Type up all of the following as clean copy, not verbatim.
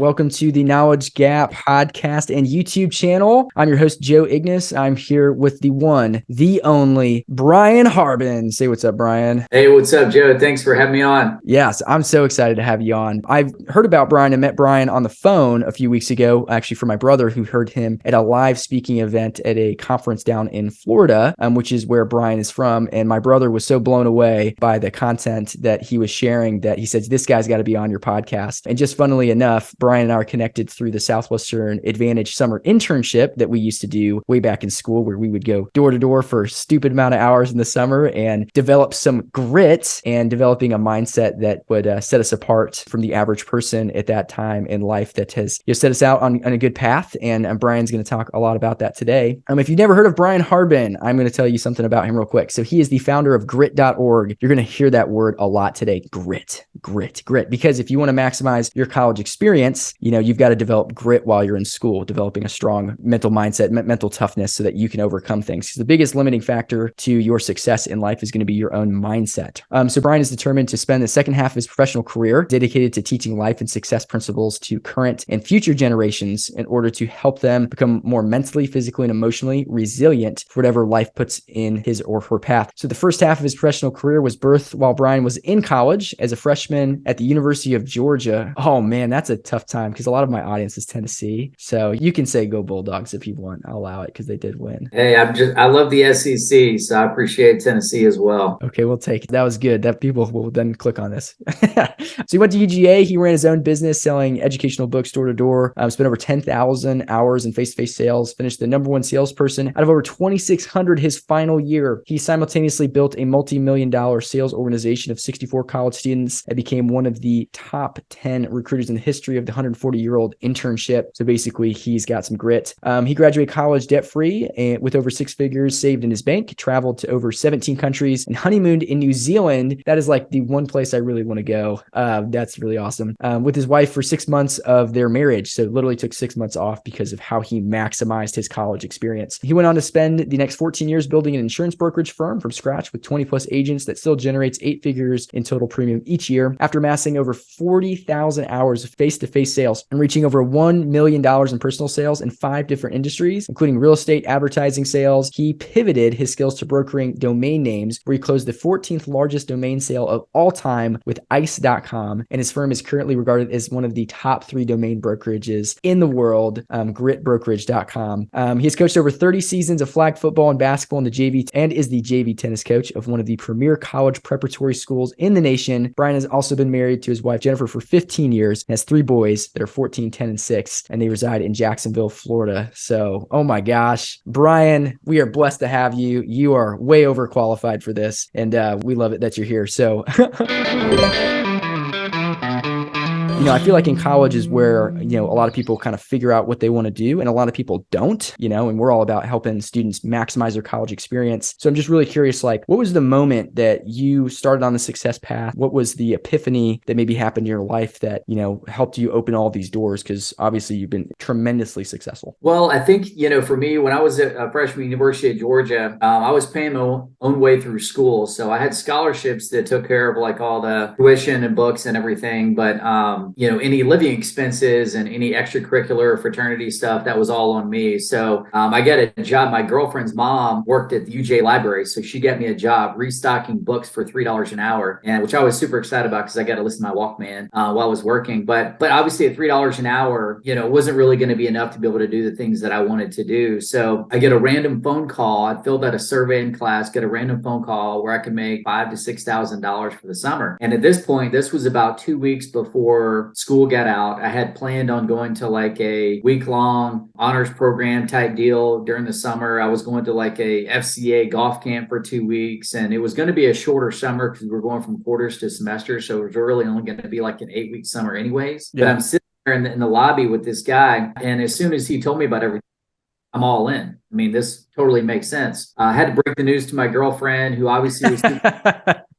Welcome to the Knowledge Gap podcast and YouTube channel. I'm your host, Joe Ignace. I'm here with the one, the only, Brian Harbin. Say what's up, Brian. Hey, what's up, Joe? Thanks for having me on. Yes, I'm so excited to have you on. I've heard about Brian and met Brian on the phone a few weeks ago, actually for my brother who heard him at a live speaking event at a conference down in Florida, which is where Brian is from. And my brother was so blown away by the content that he was sharing that he said, this guy's got to be on your podcast. And just funnily enough, Brian and I are connected through the Southwestern Advantage summer internship that we used to do way back in school, where we would go door to door for a stupid amount of hours in the summer and develop some grit and developing a mindset that would set us apart from the average person at that time in life that has set us out on a good path. And Brian's going to talk a lot about that today. If you've never heard of Brian Harbin, I'm going to tell you something about him real quick. So he is the founder of grit.org. You're going to hear that word a lot today. Grit. Because if you want to maximize your college experience, you've got to develop grit while you're in school, developing a strong mental mindset, mental toughness so that you can overcome things. Because the biggest limiting factor to your success in life is going to be your own mindset. So Brian is determined to spend the second half of his professional career dedicated to teaching life and success principles to current and future generations in order to help them become more mentally, physically, and emotionally resilient for whatever life puts in his or her path. So the first half of his professional career was birthed while Brian was in college as a freshman at the University of Georgia. Oh man, that's a tough time because a lot of my audience is Tennessee. So you can say go Bulldogs if you want. I'll allow it because they did win. Hey, I love the SEC, so I appreciate Tennessee as well. Okay, we'll take it. That was good. That people will then click on this. So he went to UGA. He ran his own business selling educational books door to door. Spent over 10,000 hours in face-to-face sales. Finished the number one salesperson out of over 2,600 his final year. He simultaneously built a multi-million-dollar sales organization of 64 college students and became one of the top 10 recruiters in the history of the 140-year-old internship. So basically, he's got some grit. He graduated college debt-free and with over six figures saved in his bank, traveled to over 17 countries, and honeymooned in New Zealand. That is like the one place I really want to go. That's really awesome. With his wife for 6 months of their marriage. So literally took 6 months off because of how he maximized his college experience. He went on to spend the next 14 years building an insurance brokerage firm from scratch with 20 plus agents that still generates 8 figures in total premium each year after amassing over 40,000 hours of face-to-face sales and reaching over $1 million in personal sales in 5 different industries, including real estate, advertising sales. He pivoted his skills to brokering domain names, where he closed the 14th largest domain sale of all time with ice.com. And his firm is currently regarded as one of the top 3 domain brokerages in the world, gritbrokerage.com. He has coached over 30 seasons of flag football and basketball in the JV and is the JV tennis coach of one of the premier college preparatory schools in the nation. Brian has also been married to his wife, Jennifer, for 15 years and has 3 boys that are 14, 10, and 6, and they reside in Jacksonville, Florida. So, oh my gosh, Brian, we are blessed to have you. You are way overqualified for this, and we love it that you're here. So I feel like in college is where, a lot of people kind of figure out what they want to do and a lot of people don't, and we're all about helping students maximize their college experience. So I'm just really curious, what was the moment that you started on the success path? What was the epiphany that maybe happened in your life that, helped you open all these doors? Because obviously you've been tremendously successful. Well, I think, for me, when I was a freshman at University of Georgia, I was paying my own way through school. So I had scholarships that took care of all the tuition and books and everything. But, any living expenses and any extracurricular fraternity stuff, that was all on me. So I got a job. My girlfriend's mom worked at the UJ library. So she got me a job restocking books for $3 an hour, and which I was super excited about because I got to listen to my Walkman while I was working. But obviously at $3 an hour, wasn't really going to be enough to be able to do the things that I wanted to do. So I get a random phone call. I filled out a survey in class, get a random phone call where I could make $5,000 to $6,000 for the summer. And at this point, this was about 2 weeks before school got out. I had planned on going to a week-long honors program type deal during the summer. I was going to a FCA golf camp for 2 weeks, and it was going to be a shorter summer because we were going from quarters to semesters. So it was really only going to be an 8-week summer anyways. Yeah. But I'm sitting there in the lobby with this guy, and as soon as he told me about everything, I'm all in. This totally makes sense. I had to break the news to my girlfriend, who obviously was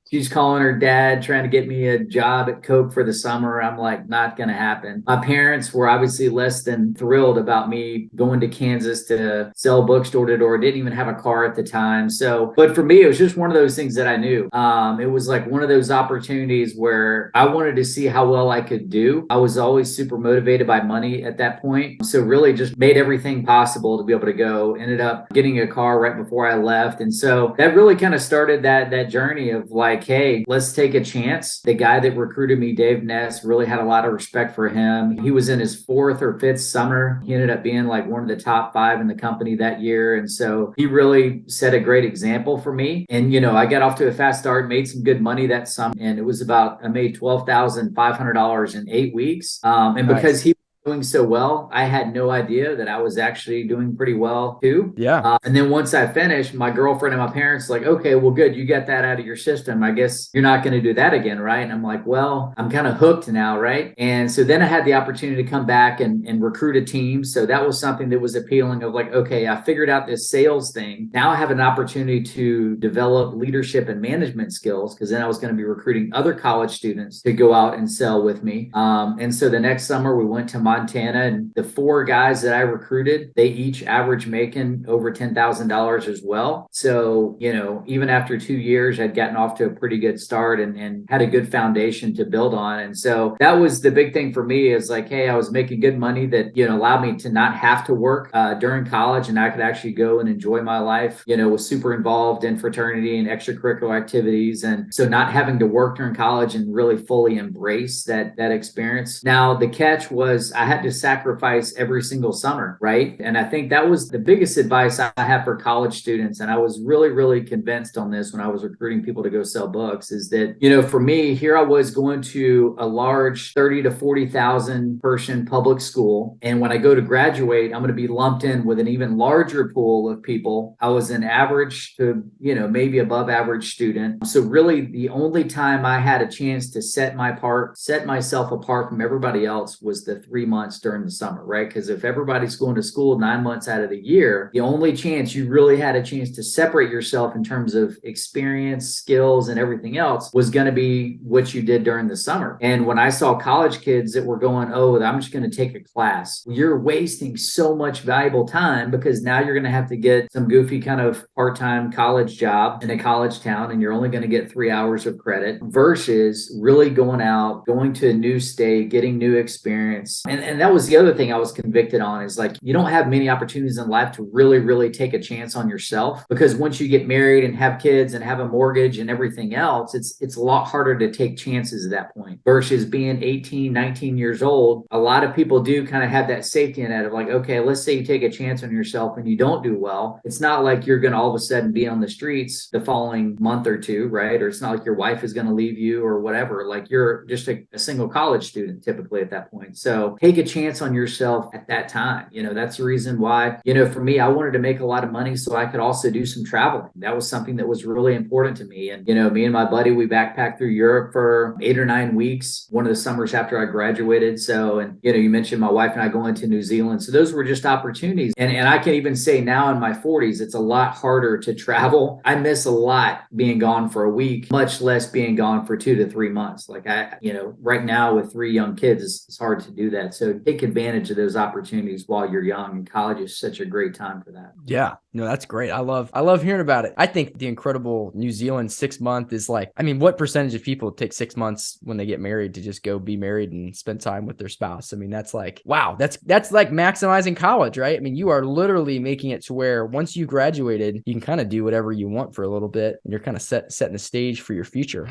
She's calling her dad, trying to get me a job at Coke for the summer. I'm like, not going to happen. My parents were obviously less than thrilled about me going to Kansas to sell books door to door. Didn't even have a car at the time. So, but for me, it was just one of those things that I knew. It was like one of those opportunities where I wanted to see how well I could do. I was always super motivated by money at that point. So really just made everything possible to be able to go. Ended up getting a car right before I left. And so that really kind of started that journey of like, hey, let's take a chance. The guy that recruited me, Dave Ness, really had a lot of respect for him. He was in his fourth or fifth summer. He ended up being like one of the top 5 in the company that year. And so he really set a great example for me. And, I got off to a fast start, made some good money that summer. And it was I made $12,500 in 8 weeks. And Nice. because he doing so well, I had no idea that I was actually doing pretty well too. Yeah. And then once I finished, my girlfriend and my parents like, okay, well, good. You got that out of your system. I guess you're not going to do that again, right? And I'm like, well, I'm kind of hooked now, right? And so then I had the opportunity to come back and recruit a team. So that was something that was appealing of like, okay, I figured out this sales thing. Now I have an opportunity to develop leadership and management skills because then I was going to be recruiting other college students to go out and sell with me. And so the next summer we went to Montana, and the 4 guys that I recruited, they each average making over $10,000 as well. So, even after 2 years, I'd gotten off to a pretty good start and had a good foundation to build on. And so that was the big thing for me is like, hey, I was making good money that, allowed me to not have to work during college, and I could actually go and enjoy my life, was super involved in fraternity and extracurricular activities. And so not having to work during college and really fully embrace that experience. Now, the catch was I had to sacrifice every single summer, right? And I think that was the biggest advice I have for college students. And I was really, really convinced on this when I was recruiting people to go sell books is that, for me, here I was going to a large 30 to 40,000 person public school. And when I go to graduate, I'm going to be lumped in with an even larger pool of people. I was an average to, maybe above average student. So really the only time I had a chance to set myself apart from everybody else was the 3 months during the summer, right? Because if everybody's going to school 9 months out of the year, the only chance you really had a chance to separate yourself in terms of experience, skills, and everything else was going to be what you did during the summer. And when I saw college kids that were going, oh, I'm just going to take a class, you're wasting so much valuable time because now you're going to have to get some goofy kind of part-time college job in a college town, and you're only going to get 3 hours of credit versus really going out, going to a new state, getting new experience. And that was the other thing I was convicted on is like, you don't have many opportunities in life to really, really take a chance on yourself, because once you get married and have kids and have a mortgage and everything else, it's a lot harder to take chances at that point versus being 18, 19 years old. A lot of people do kind of have that safety net of like, okay, let's say you take a chance on yourself and you don't do well. It's not like you're going to all of a sudden be on the streets the following month or two, right? Or it's not like your wife is going to leave you or whatever. Like you're just a single college student typically at that point. So take a chance on yourself at that time. That's the reason why, for me, I wanted to make a lot of money so I could also do some traveling. That was something that was really important to me. And, me and my buddy, we backpacked through Europe for 8 or 9 weeks, one of the summers after I graduated. So, and, you mentioned my wife and I going to New Zealand. So those were just opportunities. And I can even say now in my 40s, it's a lot harder to travel. I miss a lot being gone for a week, much less being gone for 2 to 3 months. Like right now with 3 young kids, it's hard to do that. So take advantage of those opportunities while you're young, and college is such a great time for that. Yeah, no, that's great. I love hearing about it. I think the incredible New Zealand 6 month is like, what percentage of people take 6 months when they get married to just go be married and spend time with their spouse? That's like, wow, that's like maximizing college, right? You are literally making it to where once you graduated, you can kind of do whatever you want for a little bit, and you're kind of setting the stage for your future.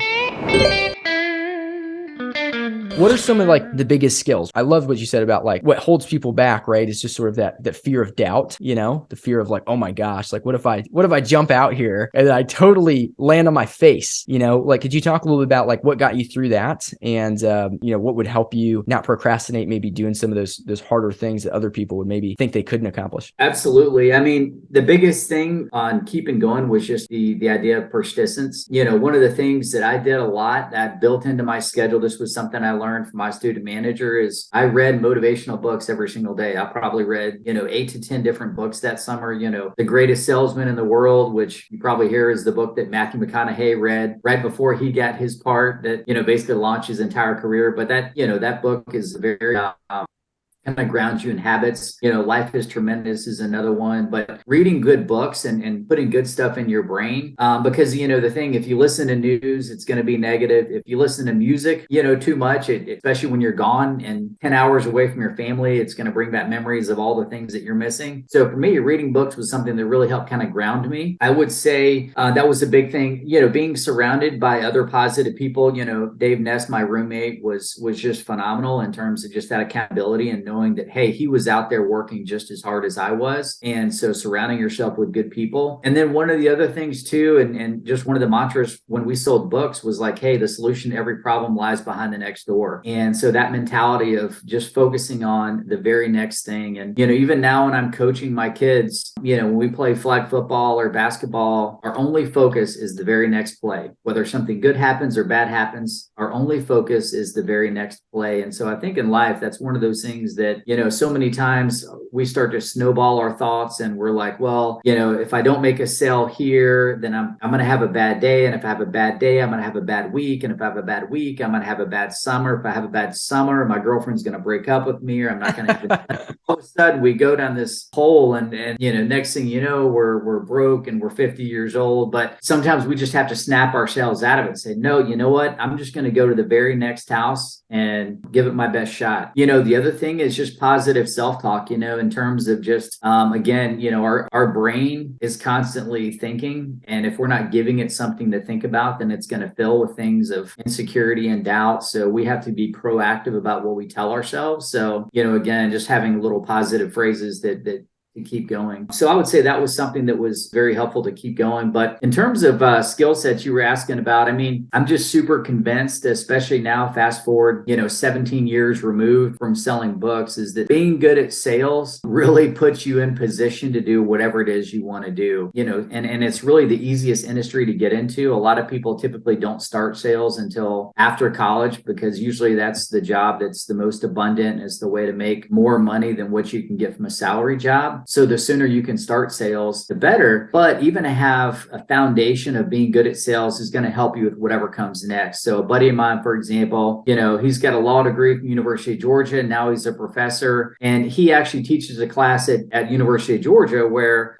What are some of like the biggest skills? I love what you said about like what holds people back, right? It's just sort of that fear of doubt, the fear of like, oh my gosh, like what if I jump out here and I totally land on my face? Like, could you talk a little bit about like what got you through that, and what would help you not procrastinate, maybe doing some of those harder things that other people would maybe think they couldn't accomplish? Absolutely. The biggest thing on keeping going was just the idea of persistence. One of the things that I did a lot that I built into my schedule, this was something I learned learned from my student manager is I read motivational books every single day. I probably read, 8 to 10 different books that summer. The Greatest Salesman in the World, which you probably hear is the book that Matthew McConaughey read right before he got his part that, basically launched his entire career. But that book is very, kind of grounds you in habits. Life is Tremendous is another one, but reading good books and putting good stuff in your brain. Because, the thing, if you listen to news, it's going to be negative. If you listen to music, too much, especially when you're gone and 10 hours away from your family, it's going to bring back memories of all the things that you're missing. So for me, reading books was something that really helped kind of ground me. I would say that was a big thing, being surrounded by other positive people. Dave Ness, my roommate, was just phenomenal in terms of just that accountability and knowing that, hey, he was out there working just as hard as I was. And so surrounding yourself with good people. And then one of the other things too, and just one of the mantras when we sold books was like, hey, the solution to every problem lies behind the next door. And so that mentality of just focusing on the very next thing. And, even now when I'm coaching my kids, when we play flag football or basketball, our only focus is the very next play. Whether something good happens or bad happens, our only focus is the very next play. And so I think in life, that's one of those things that, so many times we start to snowball our thoughts and we're like, well, if I don't make a sale here, then I'm going to have a bad day. And if I have a bad day, I'm going to have a bad week. And if I have a bad week, I'm going to have a bad summer. If I have a bad summer, my girlfriend's going to break up with me, or I'm not going to. All of a sudden we go down this hole and next thing you know, we're broke and we're 50 years old. But sometimes we just have to snap ourselves out of it and say, no, you know what? I'm just going to go to the very next house and give it my best shot. The other thing is just positive self-talk, in terms of just, again, our brain is constantly thinking. And if we're not giving it something to think about, then it's going to fill with things of insecurity and doubt. So we have to be proactive about what we tell ourselves. So, again, just having little positive phrases that to keep going. So I would say that was something that was very helpful to keep going. But in terms of skill sets you were asking about, I'm just super convinced, especially now, fast forward, 17 years removed from selling books, is that being good at sales really puts you in position to do whatever it is you want to do, and it's really the easiest industry to get into. A lot of people typically don't start sales until after college, because usually that's the job that's the most abundant. It's the way to make more money than what you can get from a salary job. So the sooner you can start sales, the better. But even to have a foundation of being good at sales is going to help you with whatever comes next. So a buddy of mine, for example, he's got a law degree from University of Georgia. Now he's a professor, and he actually teaches a class at University of Georgia where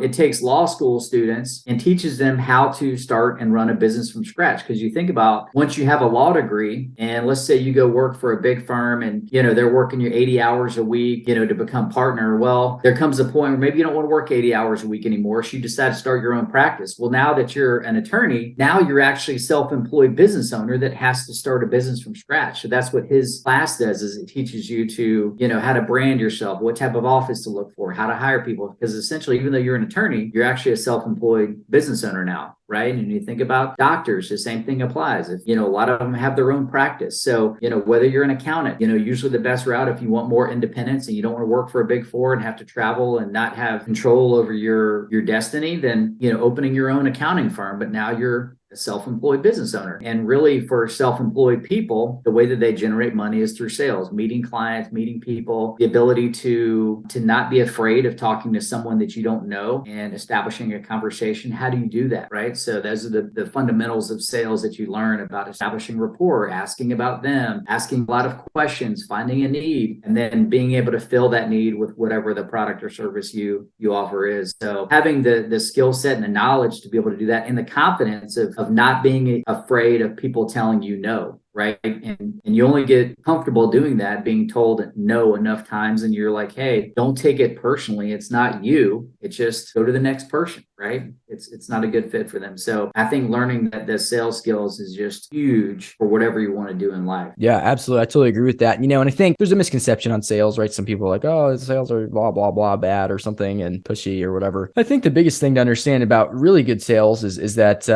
it takes law school students and teaches them how to start and run a business from scratch. Because you think about, once you have a law degree, and let's say you go work for a big firm and, they're working you 80 hours a week, to become partner. Well, there comes a point where maybe you don't want to work 80 hours a week anymore. So you decide to start your own practice. Well, now that you're an attorney, now you're actually a self-employed business owner that has to start a business from scratch. So that's what his class does, is it teaches you to, how to brand yourself, what type of office to look for, how to hire people. Because essentially, even though you're an attorney, you're actually a self-employed business owner now. Right. And you think about doctors, the same thing applies. If, a lot of them have their own practice. So, whether you're an accountant, usually the best route, if you want more independence and you don't want to work for a big four and have to travel and not have control over your destiny, then, opening your own accounting firm. But now you're a self-employed business owner. And really, for self-employed people, the way that they generate money is through sales, meeting clients, meeting people, the ability to not be afraid of talking to someone that you don't know and establishing a conversation. How do you do that? Right. So those are the fundamentals of sales that you learn about: establishing rapport, asking about them, asking a lot of questions, finding a need, and then being able to fill that need with whatever the product or service you offer is. So having the skill set and the knowledge to be able to do that, and the confidence of not being afraid of people telling you no. Right. And you only get comfortable doing that, being told no enough times. And you're like, hey, don't take it personally. It's not you. It's just go to the next person. Right. It's not a good fit for them. So I think learning that the sales skills is just huge for whatever you want to do in life. Yeah, absolutely. I totally agree with that. And I think there's a misconception on sales, right? Some people are like, oh, sales are blah, blah, blah, bad or something and pushy or whatever. I think the biggest thing to understand about really good sales is that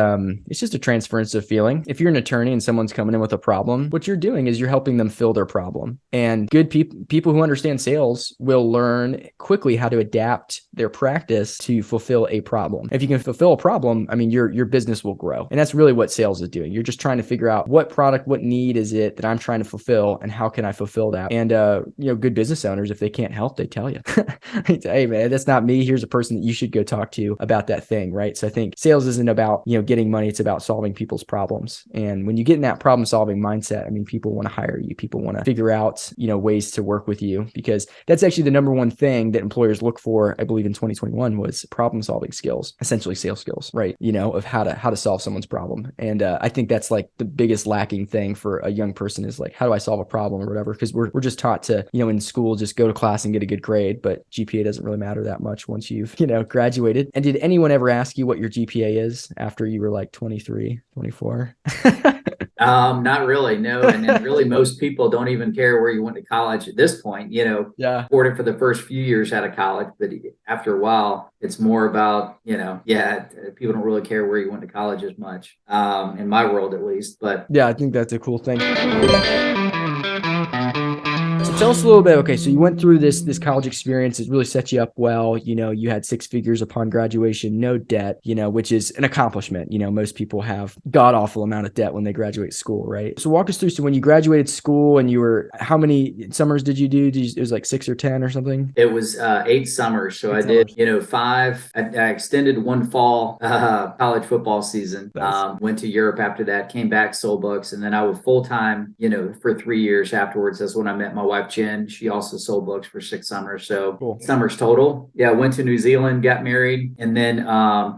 it's just a transference of feeling. If you're an attorney and someone's coming in with a problem, what you're doing is you're helping them fill their problem. And good people who understand sales will learn quickly how to adapt their practice to fulfill a problem. If you can fulfill a problem, I mean, your business will grow. And that's really what sales is doing. You're just trying to figure out what product, what need is it that I'm trying to fulfill, and how can I fulfill that? And good business owners, if they can't help, they tell you, hey man, that's not me. Here's a person that you should go talk to about that thing, right? So I think sales isn't about, getting money. It's about solving people's problems. And when you get in that problem solving mindset, I mean, people want to hire you. People want to figure out, ways to work with you, because that's actually the number one thing that employers look for, I believe in 2021, was problem solving skills, essentially sales skills, right? Of how to solve someone's problem. And I think that's like the biggest lacking thing for a young person is like, how do I solve a problem or whatever? Because we're just taught to, in school, just go to class and get a good grade, but GPA doesn't really matter that much once you've, graduated. And did anyone ever ask you what your GPA is after you were like 23, 24? Not really, no. And then really most people don't even care where you went to college at this point, supported for the first few years out of college, but after a while, it's more about, people don't really care where you went to college as much, in my world at least. But yeah, I think that's a cool thing. So tell us a little bit. Okay, so you went through this college experience. It really set you up well. You had 6 figures upon graduation, no debt, which is an accomplishment. Most people have god awful amount of debt when they graduate school, right? So walk us through. So when you graduated school and how many summers did you do? It was like 6 or 10 or something? It was 8 summers. So I did, 5. I extended one fall college football season. Nice. Went to Europe after that, came back, sold books, and then I was full time, for 3 years afterwards. That's when I met my wife, Jen. She also sold books for 6 summers. So cool. Summers total. Yeah. Went to New Zealand, got married. And then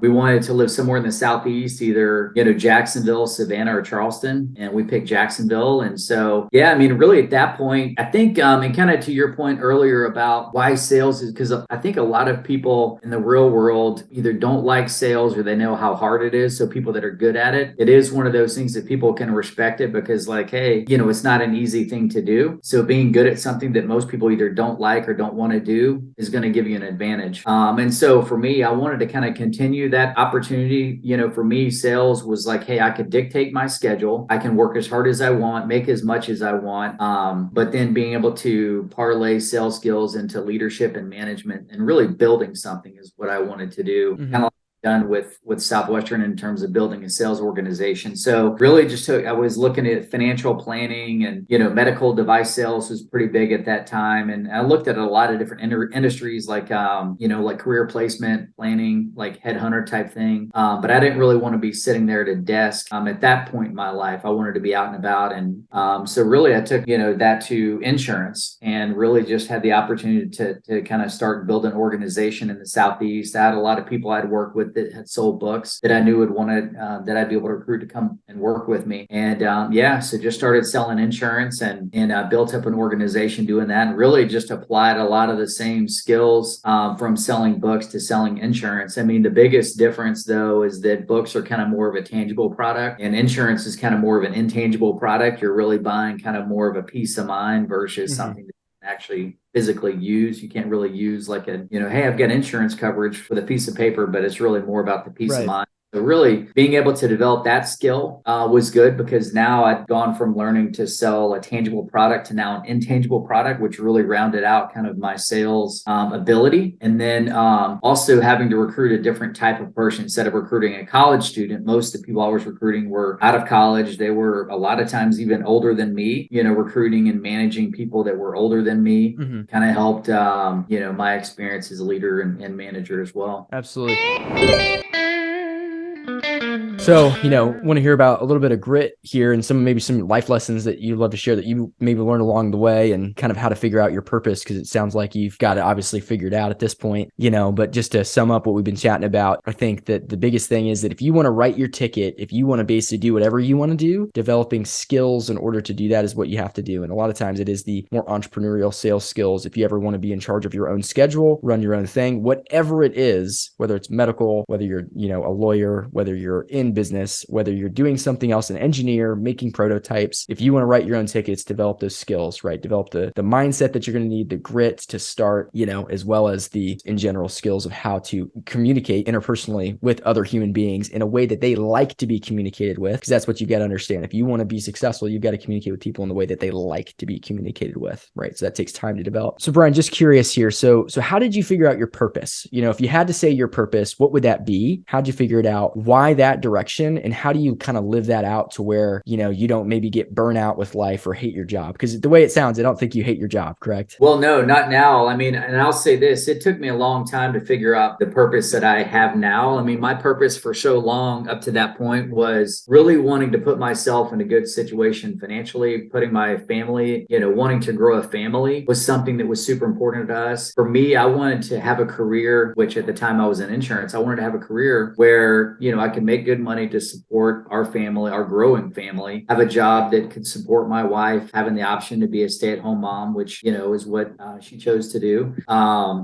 we wanted to live somewhere in the Southeast, either, Jacksonville, Savannah, or Charleston. And we picked Jacksonville. And so, yeah, I mean, really at that point, I think, and kind of to your point earlier about why sales is because I think a lot of people in the real world either don't like sales or they know how hard it is. So people that are good at it, it is one of those things that people can respect it because like, hey, it's not an easy thing to do. So being good at something that most people either don't like or don't want to do is going to give you an advantage. And so for me, I wanted to kind of continue that opportunity. For me, sales was like, hey, I could dictate my schedule. I can work as hard as I want, make as much as I want. But then being able to parlay sales skills into leadership and management and really building something is what I wanted to do. Mm-hmm. Kind of done with Southwestern in terms of building a sales organization. So really I was looking at financial planning and, medical device sales was pretty big at that time. And I looked at a lot of different industries like, like career placement, planning, like headhunter type thing. But I didn't really want to be sitting there at a desk. At that point in my life, I wanted to be out and about. And so really I took, that to insurance and really just had the opportunity to kind of start building an organization in the Southeast. I had a lot of people I'd worked with that had sold books that I knew would want to, that I'd be able to recruit to come and work with me. And so just started selling insurance and built up an organization doing that and really just applied a lot of the same skills from selling books to selling insurance. I mean, the biggest difference though is that books are kind of more of a tangible product and insurance is kind of more of an intangible product. You're really buying kind of more of a peace of mind versus something that actually physically use. You can't really use like hey, I've got insurance coverage with a piece of paper, but it's really more about the peace of mind. So really being able to develop that skill was good because now I'd gone from learning to sell a tangible product to now an intangible product, which really rounded out kind of my sales ability. And then also having to recruit a different type of person instead of recruiting a college student. Most of the people I was recruiting were out of college. They were a lot of times even older than me, recruiting and managing people that were older than me kind of helped, my experience as a leader and manager as well. Absolutely. So, want to hear about a little bit of grit here and maybe some life lessons that you'd love to share that you maybe learned along the way and kind of how to figure out your purpose, because it sounds like you've got it obviously figured out at this point, but just to sum up what we've been chatting about, I think that the biggest thing is that if you want to write your ticket, if you want to basically do whatever you want to do, developing skills in order to do that is what you have to do. And a lot of times it is the more entrepreneurial sales skills. If you ever want to be in charge of your own schedule, run your own thing, whatever it is, whether it's medical, whether you're, a lawyer, whether you're in own business, whether you're doing something else, an engineer, making prototypes, if you want to write your own tickets, develop those skills, right? Develop the mindset that you're going to need, the grit to start, as well as the in general skills of how to communicate interpersonally with other human beings in a way that they like to be communicated with. Because that's what you got to understand. If you want to be successful, you've got to communicate with people in the way that they like to be communicated with, right? So that takes time to develop. So Brian, just curious here. So how did you figure out your purpose? If you had to say your purpose, what would that be? How'd you figure it out? Why that direction? And how do you kind of live that out to where, you don't maybe get burnout with life or hate your job? Because the way it sounds, I don't think you hate your job, correct? Well, no, not now. I mean, and I'll say this, it took me a long time to figure out the purpose that I have now. I mean, my purpose for so long up to that point was really wanting to put myself in a good situation financially, putting my family, wanting to grow a family was something that was super important to us. For me, I wanted to have a career, which at the time I was in insurance. I wanted to have a career where, I could make good money to support our family, our growing family, have a job that could support my wife, having the option to be a stay-at-home mom, which, is what she chose to do.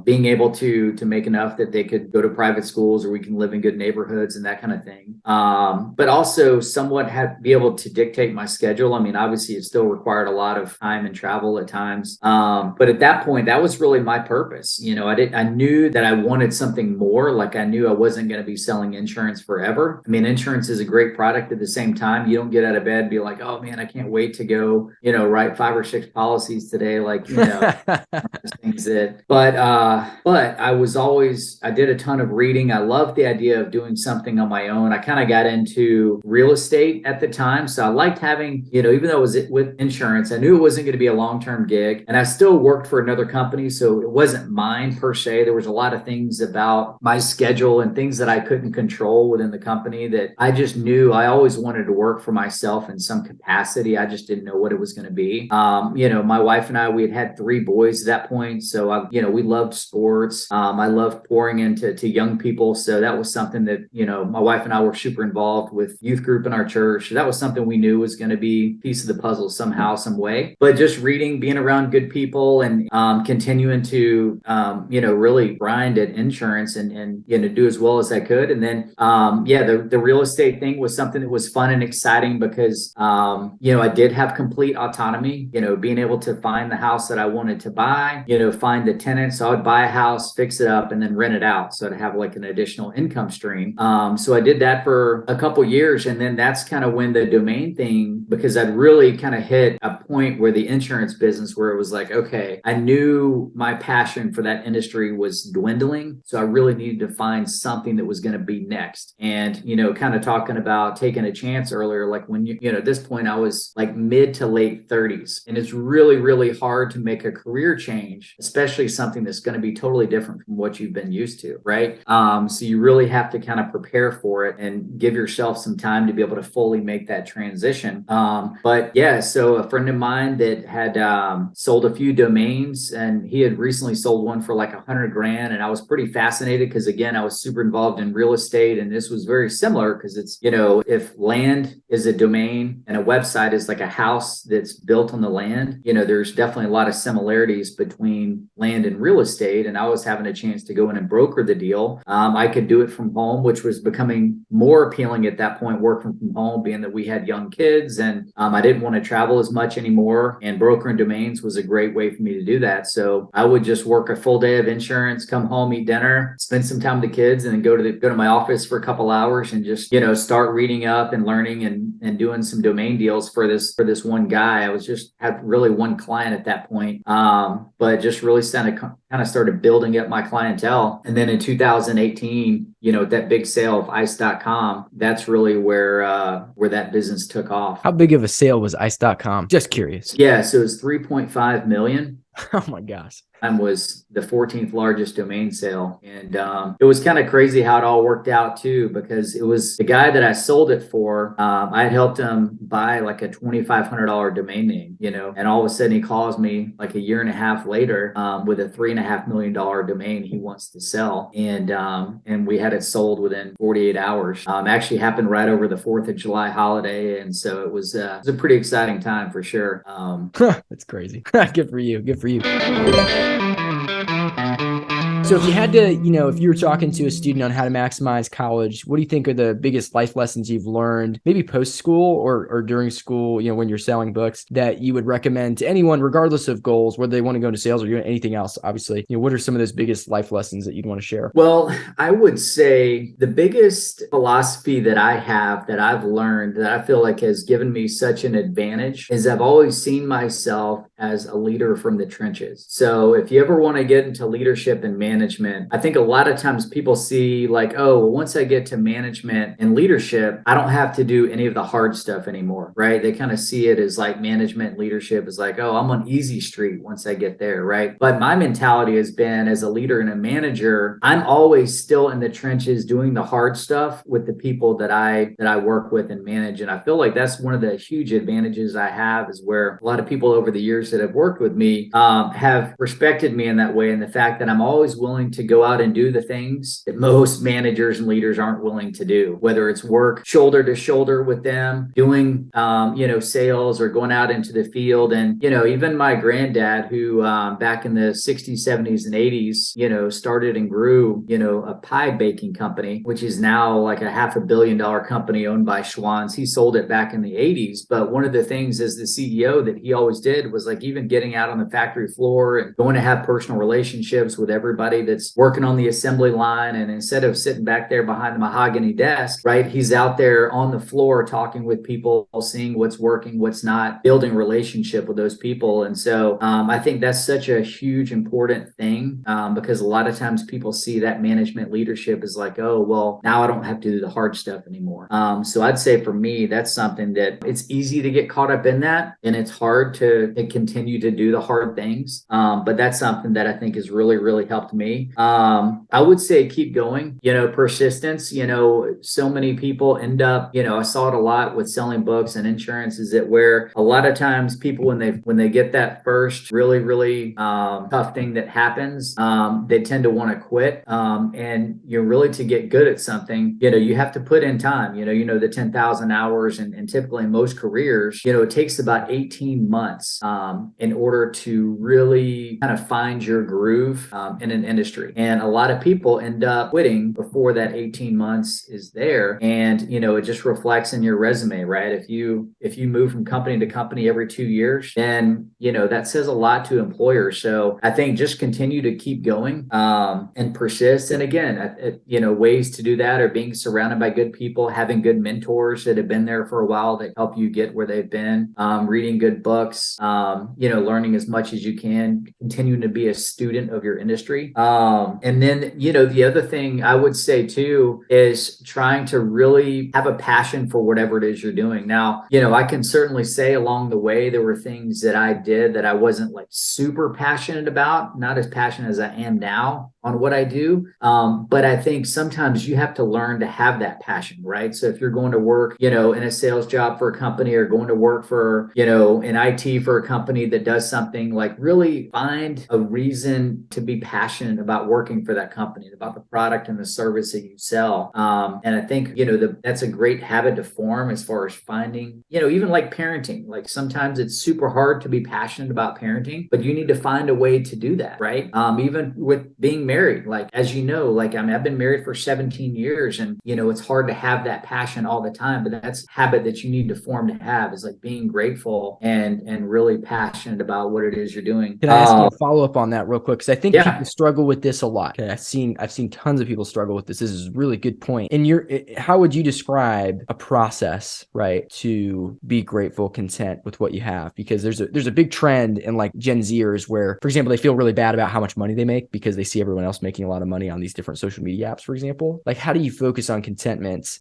Being able to make enough that they could go to private schools or we can live in good neighborhoods and that kind of thing. But also somewhat be able to dictate my schedule. I mean, obviously it still required a lot of time and travel at times. But at that point, that was really my purpose. I knew that I wanted something more. Like I knew I wasn't going to be selling insurance forever. I mean, insurance is a great product. At the same time, you don't get out of bed and be like, oh man, I can't wait to go, write 5 or 6 policies today. Like, things that, but I did a ton of reading. I loved the idea of doing something on my own. I kind of got into real estate at the time. So I liked having, even though it was with insurance, I knew it wasn't going to be a long-term gig, and I still worked for another company. So it wasn't mine per se. There was a lot of things about my schedule and things that I couldn't control within the company that I just knew I always wanted to work for myself in some capacity. I just didn't know what it was going to be. My wife and I, we had 3 boys at that point. So we loved sports. I loved pouring into young people. So that was something that, my wife and I were super involved with youth group in our church. So that was something we knew was going to be a piece of the puzzle somehow, some way. But just reading, being around good people and continuing to, really grind at insurance and do as well as I could. And then, the real estate thing was something that was fun and exciting because, I did have complete autonomy, being able to find the house that I wanted to buy, find the tenants. So I would buy a house, fix it up, and then rent it out. So to have like an additional income stream. So I did that for a couple years. And then that's kind of when the domain thing, because I'd really kind of hit a point where the insurance business, where it was like, okay, I knew my passion for that industry was dwindling. So I really needed to find something that was going to be next. And, kind of talking about taking a chance earlier, like when at this point I was like mid to late 30s, and it's really, really hard to make a career change, especially something that's going to be totally different from what you've been used to, right? So you really have to kind of prepare for it and give yourself some time to be able to fully make that transition. So a friend of mine that had sold a few domains, and he had recently sold one for like $100,000, and I was pretty fascinated because again, I was super involved in real estate, and this was very similar because it's, if land is a domain and a website is like a house that's built on the land, there's definitely a lot of similarities between land and real estate. And I was having a chance to go in and broker the deal. I could do it from home, which was becoming more appealing at that point, working from home, being that we had young kids and I didn't want to travel as much anymore. And brokering domains was a great way for me to do that. So I would just work a full day of insurance, come home, eat dinner, spend some time with the kids, and then go to my office for a couple hours and just, start reading up and learning and doing some domain deals for this one guy. I was just had really one client at that point. But just really kind of started building up my clientele. And then in 2018, that big sale of ice.com, that's really where that business took off. How big of a sale was ice.com? Just curious. Yeah. So it was 3.5 million. Oh my gosh. Was the 14th largest domain sale. And it was kind of crazy how it all worked out too, because it was the guy that I sold it for. I had helped him buy like a $2,500 domain name, and all of a sudden he calls me like a year and a half later with a $3.5 million domain he wants to sell. And we had it sold within 48 hours. Actually happened right over the 4th of July holiday. And so it was a pretty exciting time for sure. That's crazy. Good for you. Good for you. So if you had to, if you were talking to a student on how to maximize college, what do you think are the biggest life lessons you've learned, maybe post school or during school, when you're selling books, that you would recommend to anyone, regardless of goals, whether they want to go into sales or anything else? Obviously, what are some of those biggest life lessons that you'd want to share? Well, I would say the biggest philosophy that I have that I've learned that I feel like has given me such an advantage is I've always seen myself as a leader from the trenches. So if you ever want to get into leadership and management, I think a lot of times people see like, oh, well, once I get to management and leadership, I don't have to do any of the hard stuff anymore, right? They kind of see it as like management leadership is like, oh, I'm on easy street once I get there, right? But my mentality has been as a leader and a manager, I'm always still in the trenches doing the hard stuff with the people that I work with and manage. And I feel like that's one of the huge advantages I have, is where a lot of people over the years that have worked with me have respected me in that way. And the fact that I'm always willing to go out and do the things that most managers and leaders aren't willing to do, whether it's work shoulder to shoulder with them, doing, sales, or going out into the field. And, even my granddad, who back in the 60s, 70s, and 80s, started and grew, a pie baking company, which is now like a $500 million company owned by Schwann's. He sold it back in the 80s. But one of the things as the CEO that he always did was like even getting out on the factory floor and going to have personal relationships with everybody that's working on the assembly line. And instead of sitting back there behind the mahogany desk, right, he's out there on the floor talking with people, seeing what's working, what's not, building relationship with those people. And so I think that's such a huge, important thing because a lot of times people see that management leadership is like, oh, well, now I don't have to do the hard stuff anymore. So I'd say for me, that's something that it's easy to get caught up in that. And it's hard to continue to do the hard things. But that's something that I think has really, really helped me. I would say keep going, persistence, so many people end up, I saw it a lot with selling books and insurance, is that where a lot of times people, when they get that first really, really tough thing that happens, they tend to want to quit. And really to get good at something, you have to put in time, the 10,000 hours and typically in most careers, it takes about 18 months in order to really kind of find your groove in an industry. And a lot of people end up quitting before that 18 months is there. And, it just reflects in your resume, right? If you move from company to company every 2 years, then, that says a lot to employers. So I think just continue to keep going and persist. And again, ways to do that are being surrounded by good people, having good mentors that have been there for a while that help you get where they've been, reading good books, learning as much as you can, continuing to be a student of your industry. And then, the other thing I would say too is trying to really have a passion for whatever it is you're doing. Now, I can certainly say along the way, there were things that I did that I wasn't like super passionate about, not as passionate as I am now on what I do. But I think sometimes you have to learn to have that passion, right? So if you're going to work, in a sales job for a company, or going to work for, in IT for a company that does something, like really find a reason to be passionate about working for that company, about the product and the service that you sell. And I think, that's a great habit to form as far as finding, even like parenting. Like sometimes it's super hard to be passionate about parenting, but you need to find a way to do that, right? Even with being married, like, as I've been married for 17 years and, it's hard to have that passion all the time, but that's a habit that you need to form to have, is like being grateful and really passionate about what it is you're doing. Can I ask you a follow up on that real quick? Because I think Yeah. people struggle with this a lot. Okay, I've seen tons of people struggle with this. This is a really good point. And how would you describe a process, right, to be grateful, content with what you have? Because there's a big trend in like Gen Zers where, for example, they feel really bad about how much money they make because they see everyone else making a lot of money on these different social media apps, for example. Like, how do you focus on contentment?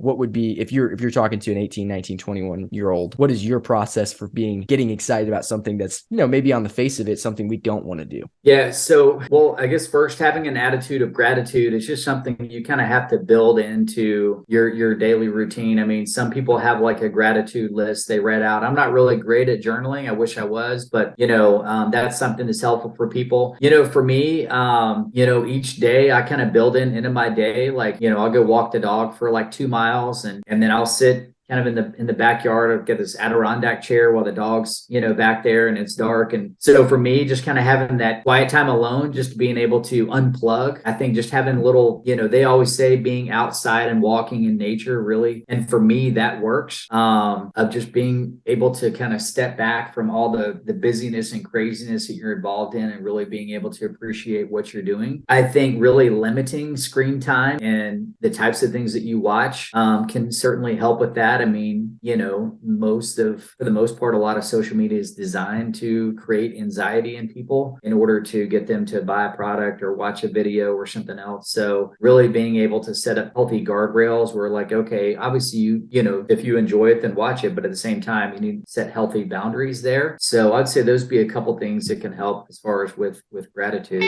What would be, if you're talking to an 18, 19, 21-year-old, what is your process for getting excited about something that's, maybe on the face of it, something we don't want to do? Yeah. So, well, I guess first, having an attitude of gratitude is just something you kind of have to build into your daily routine. I mean, some people have like a gratitude list they read out. I'm not really great at journaling. I wish I was, but that's something that's helpful for people. For me, each day I kind of build into my day, like, I'll go walk the dog for like 2 miles and then I'll sit kind of in the backyard. I've got this Adirondack chair while the dog's, back there and it's dark. And so for me, just kind of having that quiet time alone, just being able to unplug, I think just having a little, they always say being outside and walking in nature really. And for me, that works, of just being able to kind of step back from all the busyness and craziness that you're involved in and really being able to appreciate what you're doing. I think really limiting screen time and the types of things that you watch can certainly help with that. I mean, for the most part, a lot of social media is designed to create anxiety in people in order to get them to buy a product or watch a video or something else. So really being able to set up healthy guardrails where like, okay, obviously if you enjoy it, then watch it. But at the same time, you need to set healthy boundaries there. So I'd say those be a couple things that can help as far as with gratitude.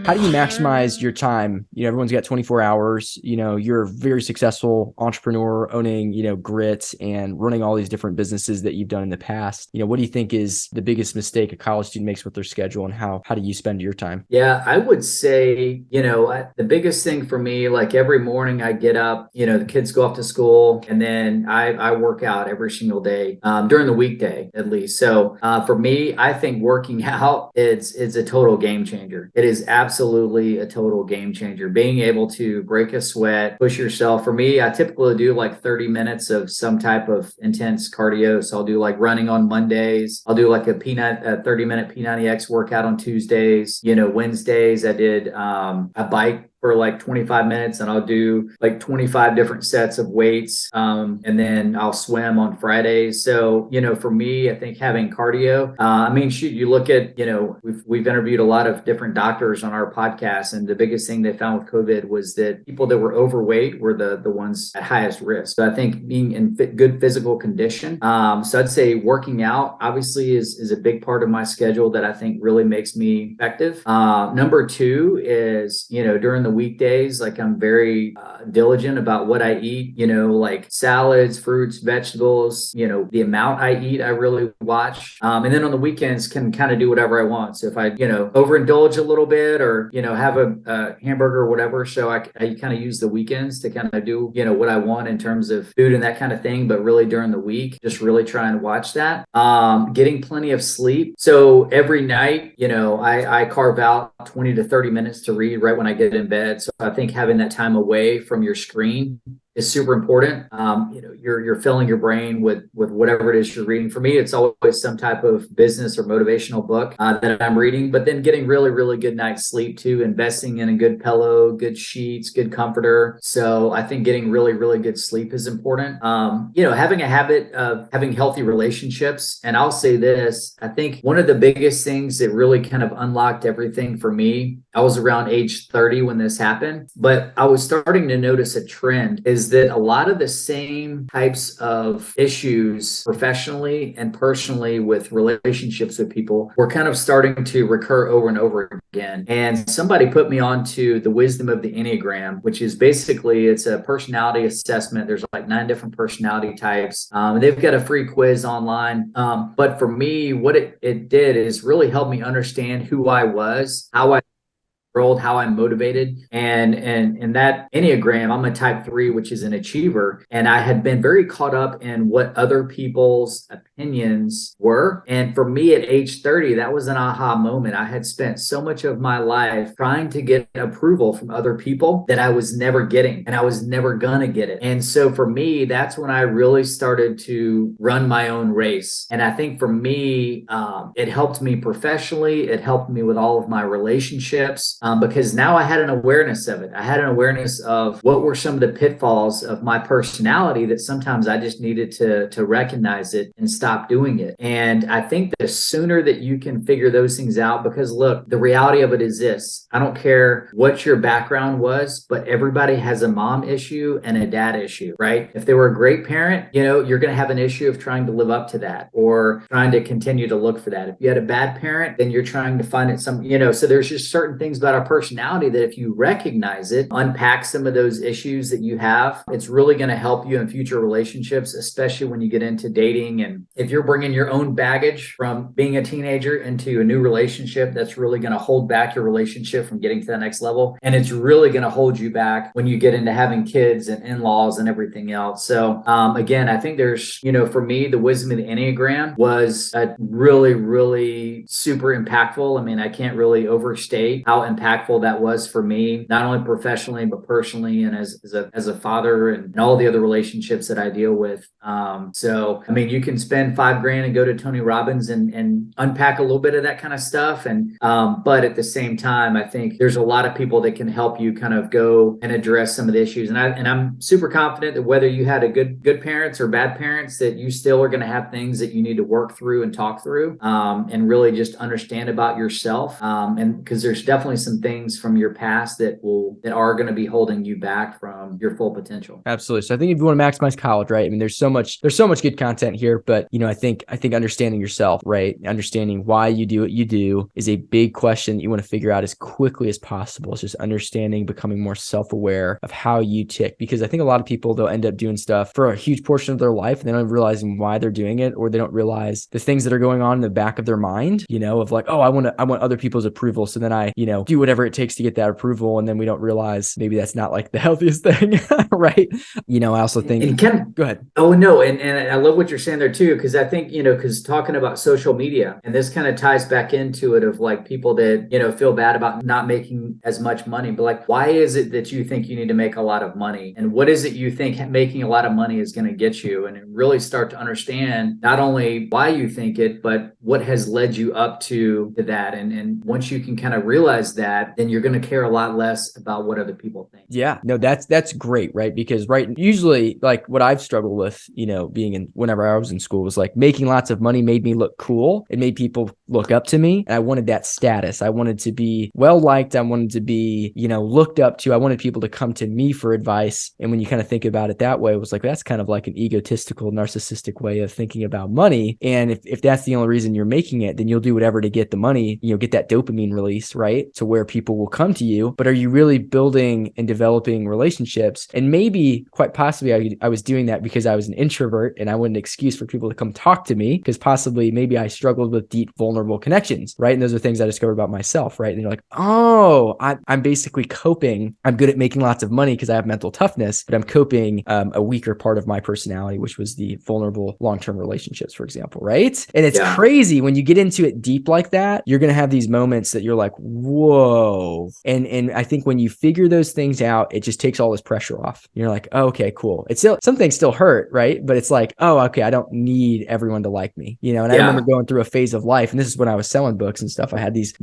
How do you maximize your time? Everyone's got 24 hours. You're a very successful entrepreneur owning, Grit and running all these different businesses that you've done in the past. What do you think is the biggest mistake a college student makes with their schedule, and how do you spend your time? Yeah, I would say, the biggest thing for me, like every morning I get up, the kids go off to school, and then I work out every single day, during the weekday at least. So for me, I think working out is a total game changer. It is absolutely a total game changer. Being able to break a sweat, push yourself. For me, I typically do like 30 minutes of some type of intense cardio. So I'll do like running on Mondays. I'll do like a 30-minute P90X workout on Tuesdays. Wednesdays I did a bike for like 25 minutes, and I'll do like 25 different sets of weights. And then I'll swim on Fridays. So, for me, I think having cardio, you look at, we've interviewed a lot of different doctors on our podcast, and the biggest thing they found with COVID was that people that were overweight were the ones at highest risk. So I think being in good physical condition. So I'd say working out obviously is a big part of my schedule that I think really makes me effective. Number two is, during the weekdays, like I'm very diligent about what I eat, like salads, fruits, vegetables, the amount I eat, I really watch. And then on the weekends can kind of do whatever I want. So if I, overindulge a little bit or, have a hamburger or whatever. So I kind of use the weekends to kind of do, what I want in terms of food and that kind of thing. But really during the week, just really try and watch that. Getting plenty of sleep. So every night, I carve out 20 to 30 minutes to read right when I get in bed. So I think having that time away from your screen is super important. You're filling your brain with whatever it is you're reading. For me, it's always some type of business or motivational book that I'm reading, but then getting really, really good night's sleep too, investing in a good pillow, good sheets, good comforter. So I think getting really, really good sleep is important. Having a habit of having healthy relationships. And I'll say this, I think one of the biggest things that really kind of unlocked everything for me, I was around age 30 when this happened, but I was starting to notice a trend is that a lot of the same types of issues professionally and personally with relationships with people were kind of starting to recur over and over again. And somebody put me onto the wisdom of the Enneagram, which is basically, it's a personality assessment. There's like 9 different personality types. They've got a free quiz online. But for me, what it did is really help me understand who I was, how I'm motivated. And in that Enneagram, I'm a type 3, which is an achiever. And I had been very caught up in what other people's opinions were. And for me at age 30, that was an aha moment. I had spent so much of my life trying to get approval from other people that I was never getting, and I was never gonna get it. And so for me, that's when I really started to run my own race. And I think for me, it helped me professionally. It helped me with all of my relationships. Because now I had an awareness of it. I had an awareness of what were some of the pitfalls of my personality that sometimes I just needed to recognize it and stop doing it. And I think the sooner that you can figure those things out, because look, the reality of it is this, I don't care what your background was, but everybody has a mom issue and a dad issue, right? If they were a great parent, you're going to have an issue of trying to live up to that or trying to continue to look for that. If you had a bad parent, then you're trying to find it so there's just certain things about about our personality that if you recognize it, unpack some of those issues that you have, it's really going to help you in future relationships, especially when you get into dating. And if you're bringing your own baggage from being a teenager into a new relationship, that's really going to hold back your relationship from getting to the next level. And it's really going to hold you back when you get into having kids and in-laws and everything else. So again, I think there's, for me, the wisdom of the Enneagram was a really, really super impactful. I mean, I can't really overstate how impactful that was for me, not only professionally, but personally, and as a father and all the other relationships that I deal with. So, I mean, you can spend $5,000 and go to Tony Robbins and unpack a little bit of that kind of stuff. And, but at the same time, I think there's a lot of people that can help you kind of go and address some of the issues. And I'm super confident that whether you had a good parents or bad parents, that you still are going to have things that you need to work through and talk through, and really just understand about yourself. And because there's definitely some things from your past that are going to be holding you back from your full potential. Absolutely. So I think if you want to maximize college, right? I mean, there's so much good content here, but I think understanding yourself, right? Understanding why you do what you do is a big question that you want to figure out as quickly as possible. It's just understanding, becoming more self-aware of how you tick, because I think a lot of people, they'll end up doing stuff for a huge portion of their life and they don't even realizing why they're doing it, or they don't realize the things that are going on in the back of their mind, of like, oh, I want other people's approval. So then I, do whatever it takes to get that approval. And then we don't realize maybe that's not like the healthiest thing, right? I also think, and go ahead. Oh, no. And I love what you're saying there too, because I think, because talking about social media, and this kind of ties back into it of like people that, feel bad about not making as much money, but like, why is it that you think you need to make a lot of money? And what is it you think making a lot of money is going to get you? And really start to understand not only why you think it, but what has led you up to that. And once you can kind of realize that, then you're going to care a lot less about what other people think. Yeah, no, that's great, right? Because usually like what I've struggled with, whenever I was in school was like making lots of money made me look cool. It made people look up to me. And I wanted that status. I wanted to be well liked. I wanted to be, looked up to. I wanted people to come to me for advice. And when you kind of think about it that way, it was like, that's kind of like an egotistical, narcissistic way of thinking about money. And if that's the only reason you're making it, then you'll do whatever to get the money, get that dopamine release, right? To where people will come to you. But are you really building and developing relationships? And maybe quite possibly I was doing that because I was an introvert and I wanted an excuse for people to come talk to me, because possibly maybe I struggled with deep, vulnerable connections, right? And those are things I discovered about myself, right? And you're like, oh, I'm basically coping. I'm good at making lots of money because I have mental toughness, but I'm coping a weaker part of my personality, which was the vulnerable long-term relationships, for example, right? And it's crazy when you get into it deep like that, you're going to have these moments that you're like, whoa. And I think when you figure those things out, it just takes all this pressure off. You're like, oh, okay, cool. It's still, some things still hurt, right? But it's like, oh, okay, I don't need everyone to like me, and I remember going through a phase of life, and this is when I was selling books and stuff. I had these,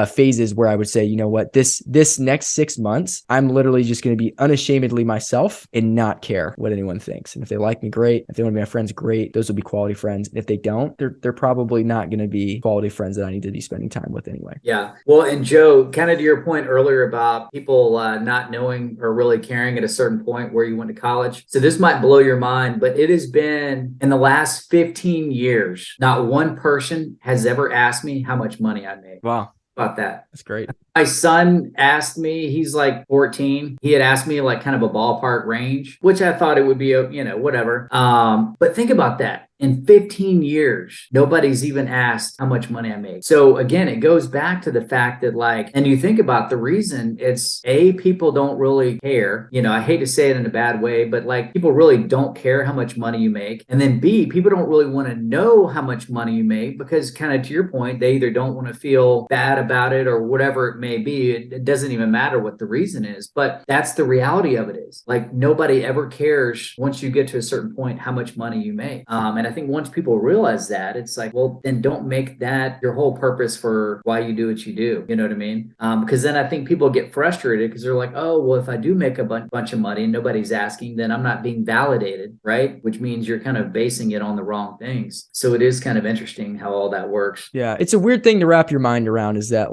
phases where I would say, what, this next 6 months, I'm literally just going to be unashamedly myself and not care what anyone thinks. And if they like me, great. If they want to be my friends, great. Those will be quality friends. And if they don't, they're probably not going to be quality friends that I need to be spending time with anyway. Yeah. Well, and Joe, kind of to your point earlier about people not knowing or really caring at a certain point where you went to college. So this might blow your mind, but it has been in the last 15 years, not one person has ever asked me how much money I made. Wow. About that. That's great. My son asked me, he's like 14. He had asked me like kind of a ballpark range, which I thought it would be, whatever. But think about that. In 15 years, nobody's even asked how much money I made. So again, it goes back to the fact that and you think about the reason, it's people don't really care. I hate to say it in a bad way, but people really don't care how much money you make. And then B, people don't really want to know how much money you make because kind of to your point, they either don't want to feel bad about it or whatever it may be. It doesn't even matter what the reason is, but that's the reality of it is nobody ever cares once you get to a certain point how much money you make. And I think once people realize that, it's like, well, then don't make that your whole purpose for why you do what you do. You know what I mean? Because then I think people get frustrated because they're like, oh, well, if I do make a bunch of money and nobody's asking, then I'm not being validated, right? Which means you're kind of basing it on the wrong things. So it is kind of interesting how all that works. Yeah. It's a weird thing to wrap your mind around, is that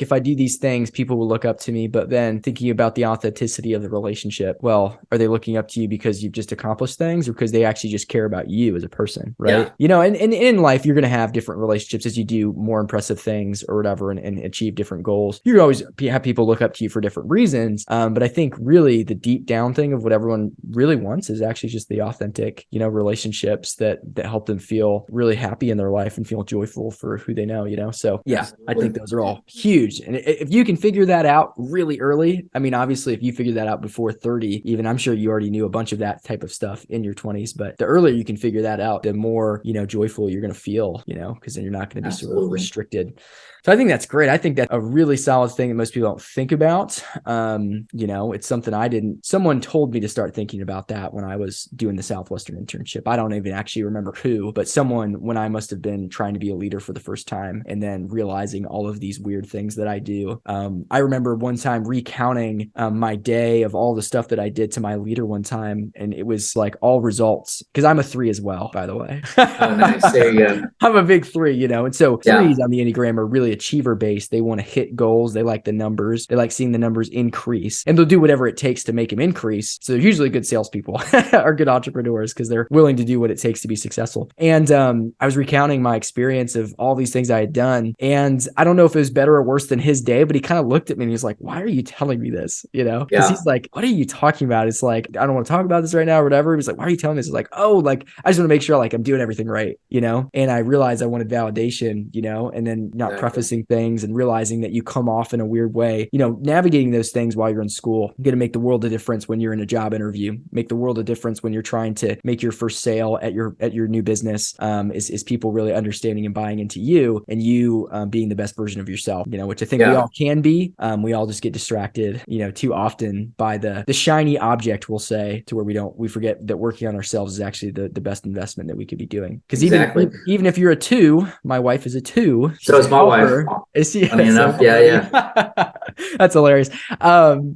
if I do these things, people will look up to me, but then thinking about the authenticity of the relationship, well, are they looking up to you because you've just accomplished things or because they actually just care about you as a person, right? And in life, you're going to have different relationships as you do more impressive things or whatever and achieve different goals. You always have people look up to you for different reasons. But I think really the deep down thing of what everyone really wants is actually just the authentic, relationships that help them feel really happy in their life and feel joyful for who they know, So I think those are all huge. And if you can figure that out really early, I mean, obviously if you figure that out before 30, even I'm sure you already knew a bunch of that type of stuff in your 20s, but the earlier you can figure that out, the more, joyful you're going to feel, because then you're not going to be sort of restricted. So I think that's great. I think that's a really solid thing that most people don't think about. It's something someone told me to start thinking about that when I was doing the Southwestern internship. I don't even actually remember who, but someone when I must have been trying to be a leader for the first time and then realizing all of these weird things that I do. I remember one time recounting my day of all the stuff that I did to my leader one time. And it was like all results, because I'm a 3 as well, by the way. Oh, nice. There you go. I'm a big 3, and so 3s on the Enneagram are really achiever based. They want to hit goals. They like the numbers. They like seeing the numbers increase, and they'll do whatever it takes to make them increase. So they're usually good salespeople or good entrepreneurs because they're willing to do what it takes to be successful. And I was recounting my experience of all these things I had done. And I don't know if it was better or worse than his day, but he kind of looked at me and he's like, why are you telling me this? Because he's like, what are you talking about? It's like, I don't want to talk about this right now or whatever. He's like, why are you telling me this? It's like, oh, like, I just want to make sure like I'm doing everything right, And I realized I wanted validation, and then not prefacing things and realizing that you come off in a weird way, navigating those things while you're in school, going to make the world a difference when you're in a job interview, make the world a difference when you're trying to make your first sale at your new business, is people really understanding and buying into you and you being the best version of yourself, which I think we all can be. We all just get distracted, too often by the shiny object, we'll say, to where we forget that working on ourselves is actually the best investment that we could be doing. Because even if you're a 2, my wife is a 2. So is my wife. Funny enough. Yeah. That's hilarious.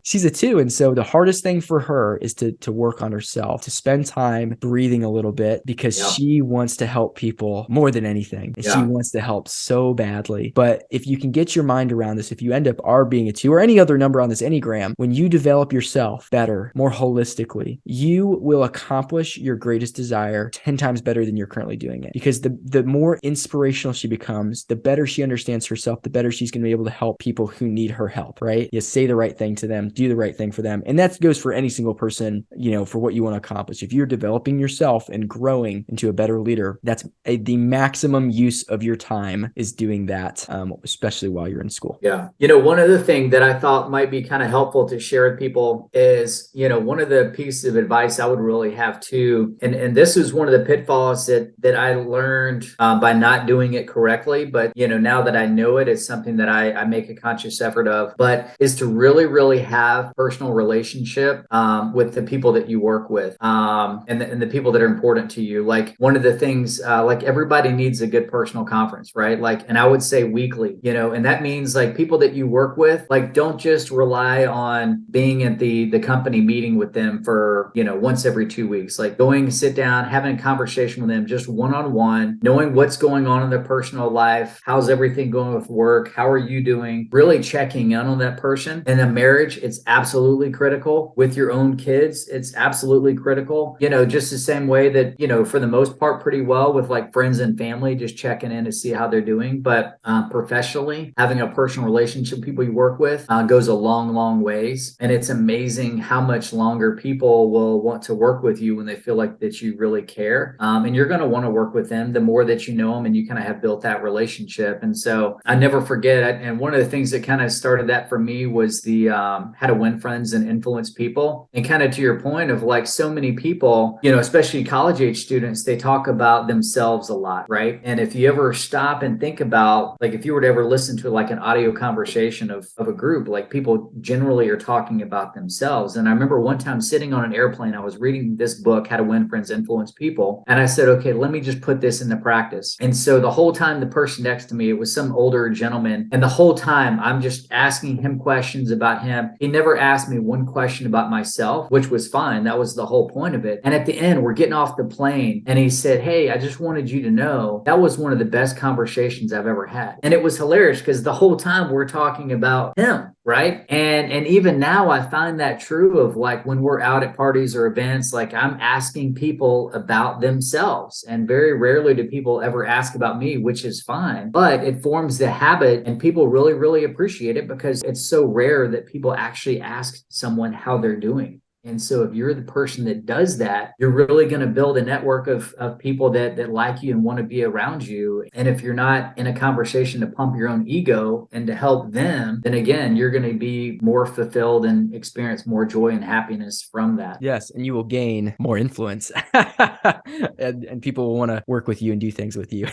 She's a 2. And so the hardest thing for her is to work on herself, to spend time breathing a little bit, because she wants to help people more than anything. And she wants to help so badly. But if you can get your mind around this, if you end up being a 2 or any other number on this Enneagram, when you develop yourself better, more holistically, you will accomplish your greatest desire 10 times better than you're currently doing it. Because the more inspirational she becomes, the better she understands herself, the better she's going to be able to help people who need her help, right? You say the right thing to them, do the right thing for them. And that goes for any single person, for what you want to accomplish. If you're developing yourself and growing into a better leader, that's the maximum use of your time is doing that, especially while you're in school. Yeah. One other thing that I thought might be kind of helpful to share with people is, one of the pieces of advice I would really have too, and this is one of the pitfalls that I learned by not doing it correctly. But, now that I know it, it's something that I make a conscious effort of, but is to really, really have personal relationship with the people that you work with and the people that are important to you. Like one of the things, like everybody needs a good personal conference, right? Like, and I would say weekly, and that means like people that you work with, like don't just rely on being at the company meeting with them for, once every 2 weeks, like going, sit down, having a conversation with them, just one-on-one, knowing what's going on in their personal life. How's everything going with work? How are you doing? Really checking in on that person. In a marriage, it's absolutely critical. With your own kids, it's absolutely critical. Just the same way that, for the most part, pretty well with like friends and family, just checking in to see how they're doing. But professionally, having a personal relationship with people you work with goes a long, long ways. And it's amazing how much longer people will want to work with you when they feel like that you really care. And you're going to want to work with them the more that you know them and you kind of have built that relationship. And so I never forget. And one of the things that kind of started that for me was the how to win friends and influence people. And kind of to your point of like so many people, especially college age students, they talk about themselves a lot, right? And if you ever stop and think about, like if you were to ever listen to like an audio conversation of a group, like people generally are talking about themselves. And I remember one time sitting on an airplane, I was reading this book, How to Win Friends, Influence People. And I said, okay, let me just put this into practice. And so the whole time the person next to me, it was some older gentleman. And the whole time I'm just asking asking him questions about him. He never asked me one question about myself, which was fine. That was the whole point of it. And at the end, we're getting off the plane and he said, "Hey, I just wanted you to know that was one of the best conversations I've ever had." And it was hilarious because the whole time we're talking about him. Right. And even now I find that true of like when we're out at parties or events, like I'm asking people about themselves, and very rarely do people ever ask about me, which is fine, but it forms the habit and people really, really appreciate it because it's so rare that people actually ask someone how they're doing. And so if you're the person that does that, you're really going to build a network of people that like you and want to be around you. And if you're not in a conversation to pump your own ego and to help them, then again, you're going to be more fulfilled and experience more joy and happiness from that. Yes. And you will gain more influence and people will want to work with you and do things with you.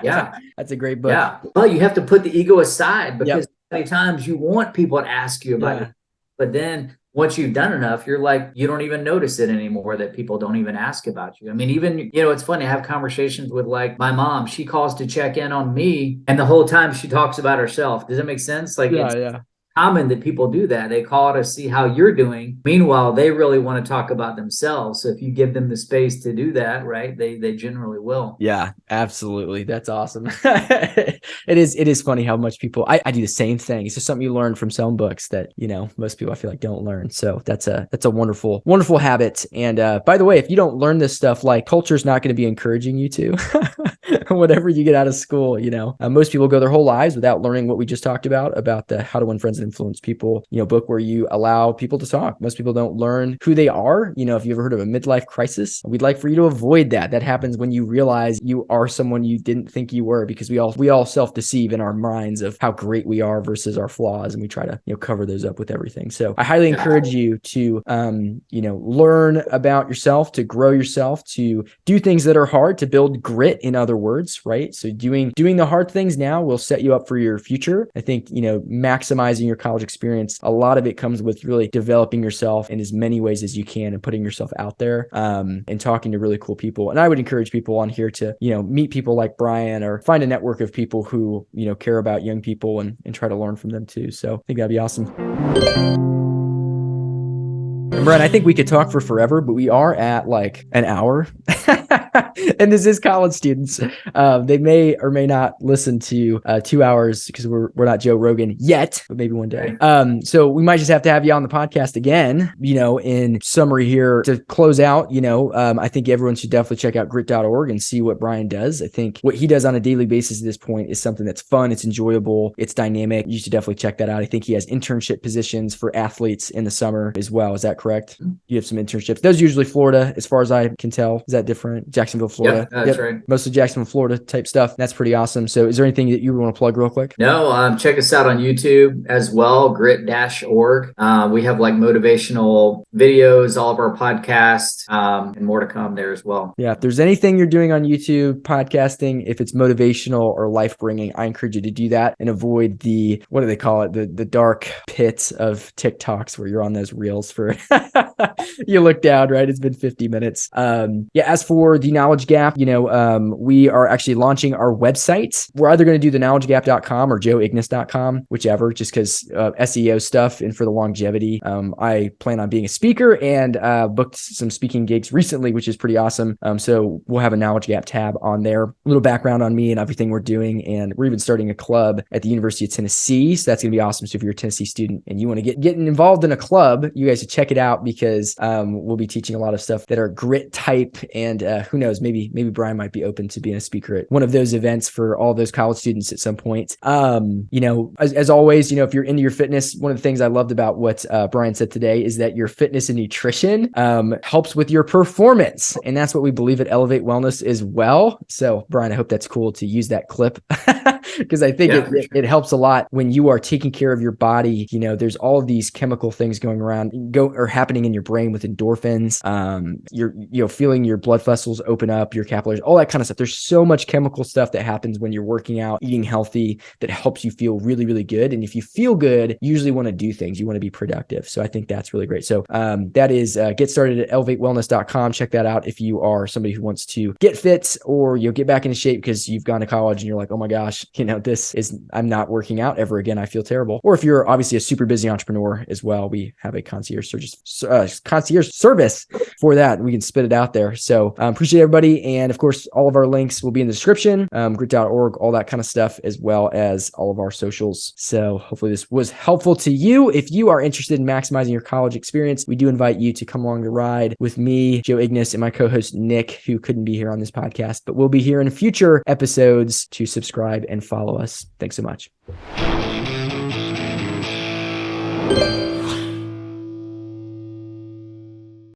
Yeah. That's a great book. Yeah. Well, you have to put the ego aside because many times you want people to ask you about it. But then once you've done enough, you're like, you don't even notice it anymore that people don't even ask about you. I mean, even, it's funny. I have conversations with like my mom, she calls to check in on me and the whole time she talks about herself. Does that make sense? Like, it's common that people do that. They call to see how you're doing. Meanwhile, they really want to talk about themselves. So if you give them the space to do that, right, they generally will. Yeah, absolutely. That's awesome. It is funny how much people, I do the same thing. It's just something you learn from selling books that, most people I feel like don't learn. So that's a wonderful, wonderful habit. And by the way, if you don't learn this stuff, like culture's not going to be encouraging you to whatever you get out of school, most people go their whole lives without learning what we just talked about the How to Win Friends and Influence People, book where you allow people to talk. Most people don't learn who they are. If you ever heard of a midlife crisis, we'd like for you to avoid that. That happens when you realize you are someone you didn't think you were, because we all self-deceive in our minds of how great we are versus our flaws. And we try to, cover those up with everything. So I highly encourage you to, learn about yourself, to grow yourself, to do things that are hard, to build grit, in other words, right? So doing the hard things now will set you up for your future. I think, maximizing your college experience, a lot of it comes with really developing yourself in as many ways as you can and putting yourself out there, and talking to really cool people. And I would encourage people on here to, meet people like Brian, or find a network of people who, care about young people and try to learn from them too. So I think that'd be awesome. And Brian, I think we could talk for forever, but we are at like an hour. And this is college students. They may or may not listen to 2 hours because we're not Joe Rogan yet, but maybe one day. So we might just have to have you on the podcast again, in summary here to close out. I think everyone should definitely check out grit.org and see what Brian does. I think what he does on a daily basis at this point is something that's fun. It's enjoyable. It's dynamic. You should definitely check that out. I think he has internship positions for athletes in the summer as well. Is that correct? You have some internships. Those are usually Florida, as far as I can tell. Is that different? Jacksonville, Florida. Yeah, that's right. Mostly Jacksonville, Florida type stuff. That's pretty awesome. So is there anything that you want to plug real quick? No, check us out on YouTube as well, grit-org. We have like motivational videos, all of our podcasts, and more to come there as well. Yeah, if there's anything you're doing on YouTube, podcasting, if it's motivational or life-bringing, I encourage you to do that and avoid the, what do they call it? The dark pits of TikToks where you're on those reels for, you look down, right? It's been 50 minutes. As for the Knowledge Gap, we are actually launching our website. We're either going to do theknowledgegap.com or joeignace.com, whichever, just because SEO stuff and for the longevity. I plan on being a speaker and booked some speaking gigs recently, which is pretty awesome. So we'll have a Knowledge Gap tab on there. A little background on me and everything we're doing. And we're even starting a club at the University of Tennessee. So that's going to be awesome. So if you're a Tennessee student and you want to get involved in a club, you guys should check it out, because we'll be teaching a lot of stuff that are grit type. And who knows, maybe Brian might be open to being a speaker at one of those events for all those college students at some point. As always, if you're into your fitness, one of the things I loved about what Brian said today is that your fitness and nutrition helps with your performance. And that's what we believe at Elevate Wellness as well. So Brian, I hope that's cool to use that clip because I think it helps a lot when you are taking care of your body. There's all of these chemical things going around or happening in your brain with endorphins. You're feeling your blood vessels open up, your capillaries, all that kind of stuff. There's so much chemical stuff that happens when you're working out, eating healthy, that helps you feel really, really good. And if you feel good, you usually want to do things. You want to be productive. So I think that's really great. So that is get started at elevatewellness.com. Check that out if you are somebody who wants to get fit or get back into shape because you've gone to college and you're like, oh my gosh, can't I'm not working out ever again. I feel terrible. Or if you're obviously a super busy entrepreneur as well, we have a concierge service for that. We can spit it out there. So appreciate everybody. And of course, all of our links will be in the description, grit.org, all that kind of stuff, as well as all of our socials. So hopefully this was helpful to you. If you are interested in maximizing your college experience, we do invite you to come along the ride with me, Joe Ignace, and my co-host Nick, who couldn't be here on this podcast, but will be here in future episodes. To subscribe and follow us. Thanks so much.